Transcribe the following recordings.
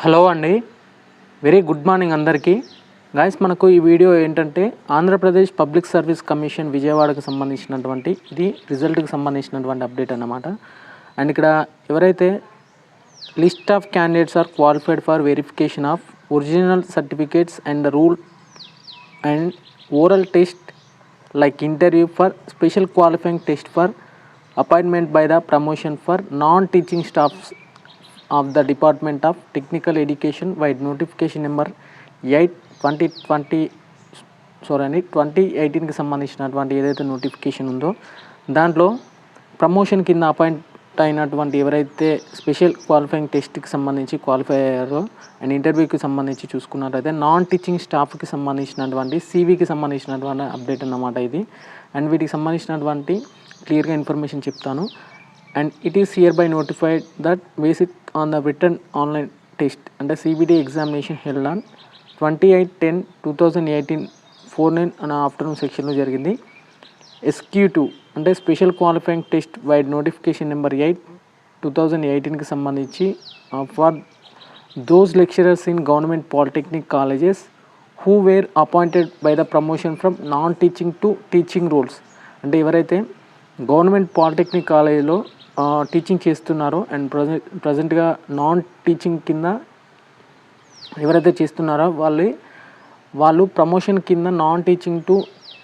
Hello అండి, very good morning అందరికీ. Guys, మనకు ఈ వీడియో ఏంటంటే ఆంధ్రప్రదేశ్ పబ్లిక్ సర్వీస్ కమిషన్ విజయవాడకు సంబంధించినటువంటి ఇది రిజల్ట్కి సంబంధించినటువంటి అప్డేట్ అన్నమాట. అండ్ ఇక్కడ ఎవరైతే list of candidates are qualified for verification of original certificates and rule and oral test like interview for special qualifying test for appointment by the promotion for non-teaching staffs of the Department of Technical Education by notification number 2018కి సంబంధించినటువంటి ఏదైతే notification ఉందో దాంట్లో promotion కింద appoint అయినటువంటి ఎవరైతే special qualifying టెస్ట్కి సంబంధించి qualify అయ్యారో అండ్ ఇంటర్వ్యూకి సంబంధించి చూసుకున్నట్లయితే నాన్ టీచింగ్ స్టాఫ్కి సంబంధించినటువంటి సివికి సంబంధించినటువంటి అప్డేట్ అన్నమాట ఇది. అండ్ వీటికి సంబంధించినటువంటి క్లియర్గా ఇన్ఫర్మేషన్ చెప్తాను. And it is hereby notified that basic on the written online test అంటే సిబిటి ఎగ్జామినేషన్ హెల్డ్ ఆన్ 28/10/2018 4:09 అనే ఆఫ్టర్నూన్ సెక్షన్లో జరిగింది. SQ2 అంటే special qualifying test vide notification number 8/2018కి సంబంధించి for those lecturers in government polytechnic colleges who were appointed by the promotion from non teaching to teaching roles అంటే ఎవరైతే government polytechnic కాలేజీలో teaching చేస్తున్నారో అండ్ ప్రజెంట్గా నాన్ టీచింగ్ కింద ఎవరైతే చేస్తున్నారో వాళ్ళు ప్రమోషన్ కింద నాన్ టీచింగ్ టు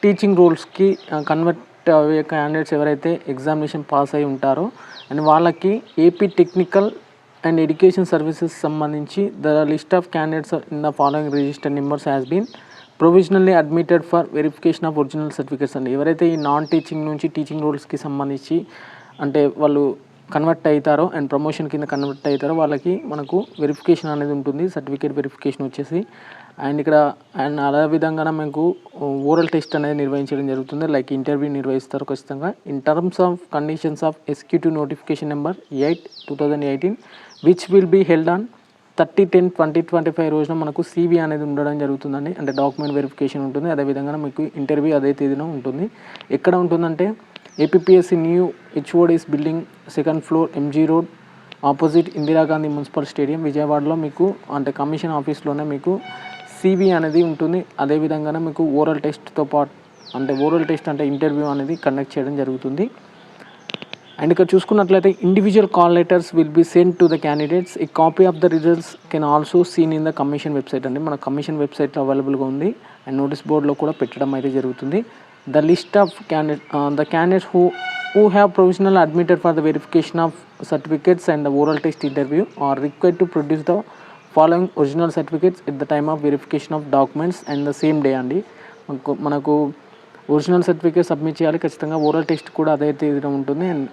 టీచింగ్ రోల్స్కి కన్వర్ట్ అయ్యే క్యాండిడేట్స్ ఎవరైతే ఎగ్జామినేషన్ పాస్ అయి ఉంటారో అండ్ వాళ్ళకి AP technical and education services సంబంధించి the list of candidates in the following register numbers has been provisionally admitted for verification of original certificates అండి. ఎవరైతే ఈ నాన్ టీచింగ్ నుంచి టీచింగ్ రోల్స్కి సంబంధించి అంటే వాళ్ళు కన్వర్ట్ అవుతారో అండ్ ప్రమోషన్ కింద కన్వర్ట్ అవుతారో వాళ్ళకి మనకు వెరిఫికేషన్ అనేది ఉంటుంది, సర్టిఫికేట్ వెరిఫికేషన్ వచ్చేసి. అండ్ ఇక్కడ అండ్ అదే విధంగా మనకు ఓరల్ టెస్ట్ అనేది నిర్వహించడం జరుగుతుంది, లైక్ ఇంటర్వ్యూ నిర్వహిస్తారు ఖచ్చితంగా. In terms of conditions of SQ2 notification number 8/2018 which will be held on 30/10/2025 రోజున మనకు CV అనేది ఉండడం జరుగుతుందండి. అంటే డాక్యుమెంట్ వెరిఫికేషన్ ఉంటుంది, అదేవిధంగా మీకు ఇంటర్వ్యూ అదే తేదీన ఉంటుంది. ఎక్కడ ఉంటుందంటే APPSC new HODS building 2nd floor MG road opposite Indira Gandhi municipal stadium విజయవాడలో మీకు అంటే కమిషన్ ఆఫీస్లోనే మీకు CV అనేది ఉంటుంది. అదేవిధంగానే మీకు ఓరల్ టెస్ట్తో పాటు అంటే ఓరల్ టెస్ట్ అంటే ఇంటర్వ్యూ అనేది కండక్ట్ చేయడం జరుగుతుంది. అండ్ ఇక్కడ చూసుకున్నట్లయితే individual call letters will be send to the candidates. A copy of the results can also seen in the commission website అండి. మన కమిషన్ వెబ్సైట్లో అవైలబుల్గా ఉంది అండ్ నోటీస్ బోర్డులో కూడా పెట్టడం అయితే జరుగుతుంది. The list of candidates who have provisional admitted for the verification of certificates and the oral test interview or required to produce the following original certificates at the time of verification of documents and the same day అండి. మనకు original certificate submit చేయాలి ఖచ్చితంగా. Oral test కూడా అదే తేదీన ఉంటుంది and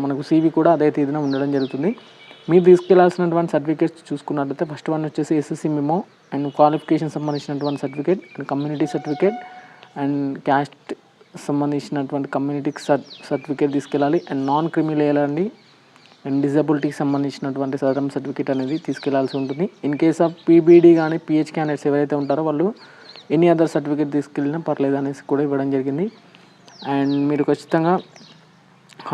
మనకు CV కూడా అదే తేదీన ఉండడం జరుగుతుంది. మీరు తీసుకెళ్లాల్సినటువంటి సర్టిఫికేట్స్ చూసుకున్నట్లయితే ఫస్ట్ వన్ వచ్చేసి SSC మెమో అండ్ క్వాలిఫికేషన్ సంబంధించినటువంటి certificate and community certificate and caste సంబంధించినటువంటి కమ్యూనిటీ సర్టిఫికేట్ తీసుకెళ్ళాలి. అండ్ నాన్ క్రిమినల్ అండి అండ్ డిజబిలిటీకి సంబంధించినటువంటి సదరం సర్టిఫికేట్ అనేది తీసుకెళ్లాల్సి ఉంటుంది. ఇన్ కేస్ ఆఫ్ PBD కానీ PH క్యాండిడేట్స్ ఎవరైతే ఉంటారో వాళ్ళు ఎనీ అదర్ సర్టిఫికేట్ తీసుకెళ్ళినా పర్లేదు అనేసి కూడా ఇవ్వడం జరిగింది. అండ్ మీరు ఖచ్చితంగా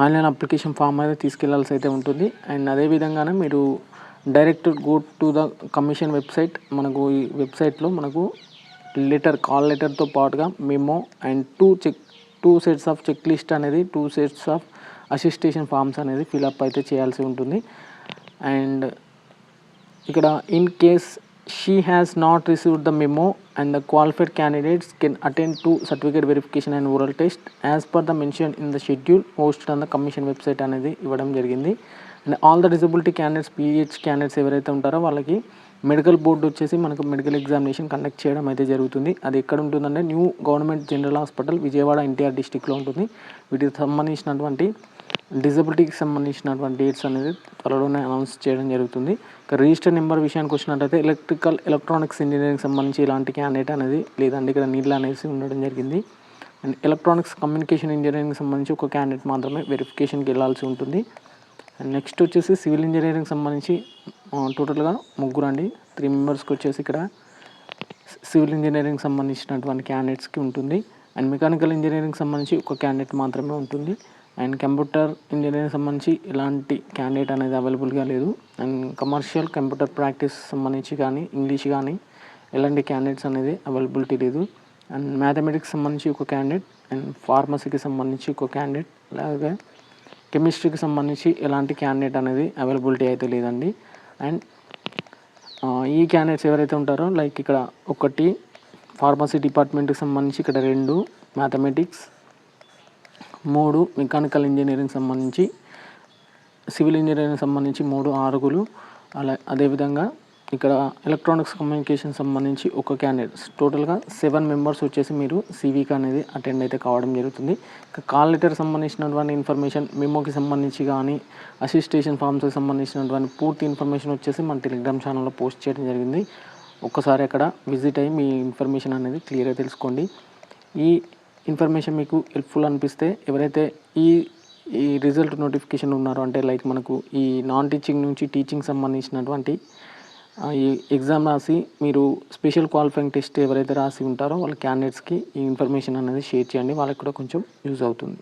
ఆన్లైన్ అప్లికేషన్ ఫామ్ అయితే తీసుకెళ్లాల్సి అయితే ఉంటుంది. అండ్ అదేవిధంగానే మీరు direct go to the commission website. మనకు ఈ వెబ్సైట్లో మనకు కాల్ లెటర్తో పాటుగా memo and two sets of check list అనేది 2 సెట్స్ ఆఫ్ అసిస్టేషన్ ఫామ్స్ అనేది ఫిలప్ అయితే చేయాల్సి ఉంటుంది. అండ్ ఇక్కడ in case she has not received the memo and the qualified candidates can attend to certificate verification and oral test as per the mentioned in the schedule posted on the commission website అనేది ఇవ్వడం జరిగింది. And all the disability candidates PH candidates ఎవరైతే ఉంటారో వాళ్ళకి medical board వచ్చేసి మనకు medical examination conduct చేయడం అయితే జరుగుతుంది. అది ఎక్కడ ఉంటుందంటే new government general hospital Vijayawada NTR డిస్టిక్లో ఉంటుంది. వీటికి సంబంధించినటువంటి డిజబిలిటీకి సంబంధించినటువంటి డేట్స్ అనేది త్వరలోనే అనౌన్స్ చేయడం జరుగుతుంది. ఇక రిజిస్టర్ నెంబర్ విషయానికి వచ్చినట్లయితే ఎలక్ట్రానిక్స్ ఇంజనీరింగ్ సంబంధించి ఇలాంటి క్యాండిడేట్ అనేది లేదండి, ఇక్కడ నీళ్ళు అనేసి ఉండడం జరిగింది. అండ్ ఎలక్ట్రానిక్స్ కమ్యూనికేషన్ ఇంజనీరింగ్ సంబంధించి ఒక క్యాండిడేట్ మాత్రమే వెరిఫికేషన్కి వెళ్ళాల్సి ఉంటుంది. అండ్ నెక్స్ట్ వచ్చేసి సివిల్ ఇంజనీరింగ్ సంబంధించి టోటల్గా 3 అండి, 3 మెంబర్స్కి వచ్చేసి ఇక్కడ సివిల్ ఇంజనీరింగ్ సంబంధించినటువంటి క్యాండిడేట్స్కి ఉంటుంది. అండ్ మెకానికల్ ఇంజనీరింగ్ సంబంధించి ఒక క్యాండిడేట్ మాత్రమే ఉంటుంది. అండ్ కంప్యూటర్ ఇంజనీరింగ్ సంబంధించి ఎలాంటి క్యాండిడేట్ అనేది అవైలబుల్గా లేదు. అండ్ కమర్షియల్ కంప్యూటర్ ప్రాక్టీస్ సంబంధించి కానీ ఇంగ్లీష్ కానీ ఎలాంటి క్యాండిడేట్స్ అనేది అవైలబిలిటీ లేదు. అండ్ మ్యాథమెటిక్స్ సంబంధించి ఒక క్యాండిడేట్, అండ్ ఫార్మసీకి సంబంధించి ఒక క్యాండిడేట్, అలాగే కెమిస్ట్రీకి సంబంధించి ఎలాంటి క్యాండిడేట్ అనేది అవైలబిలిటీ అయితే లేదండి. అండ్ ఈ క్యాండిడేట్స్ ఎవరైతే ఉంటారో లైక్ ఇక్కడ ఒకటి ఫార్మసీ డిపార్ట్మెంట్కి సంబంధించి ఇక్కడ 2 మ్యాథమెటిక్స్, 3 మెకానికల్ ఇంజనీరింగ్ సంబంధించి, సివిల్ ఇంజనీరింగ్ సంబంధించి 3 ఆరుగులు, అదేవిధంగా ఇక్కడ ఎలక్ట్రానిక్స్ కమ్యూనికేషన్ సంబంధించి ఒక క్యాండిడేట్, టోటల్గా 7 మెంబర్స్ వచ్చేసి మీరు సివికి అనేది అటెండ్ అయితే కావడం జరుగుతుంది. ఇక కాల్ లెటర్ సంబంధించినటువంటి ఇన్ఫర్మేషన్, మెమోకి సంబంధించి కానీ అసిస్టేషన్ ఫామ్స్కి సంబంధించినటువంటి పూర్తి ఇన్ఫర్మేషన్ వచ్చేసి మన టెలిగ్రామ్ ఛానల్లో పోస్ట్ చేయడం జరిగింది. ఒక్కసారి అక్కడ విజిట్ అయ్యి మీ ఇన్ఫర్మేషన్ అనేది క్లియర్గా తెలుసుకోండి. ఈ ఇన్ఫర్మేషన్ మీకు హెల్ప్ఫుల్ అనిపిస్తే ఎవరైతే ఈ రిజల్ట్ నోటిఫికేషన్ ఉన్నారో, అంటే లైక్ మనకు ఈ నాన్ టీచింగ్ నుంచి టీచింగ్ సంబంధించినటువంటి ఈ ఎగ్జామ్ రాసి మీరు స్పెషల్ క్వాలిఫైయింగ్ టెస్ట్ ఎవరైతే రాసి ఉంటారో వాళ్ళ క్యాండిడేట్స్కి ఈ ఇన్ఫర్మేషన్ అనేది షేర్ చేయండి, వాళ్ళకి కూడా కొంచెం యూజ్ అవుతుంది.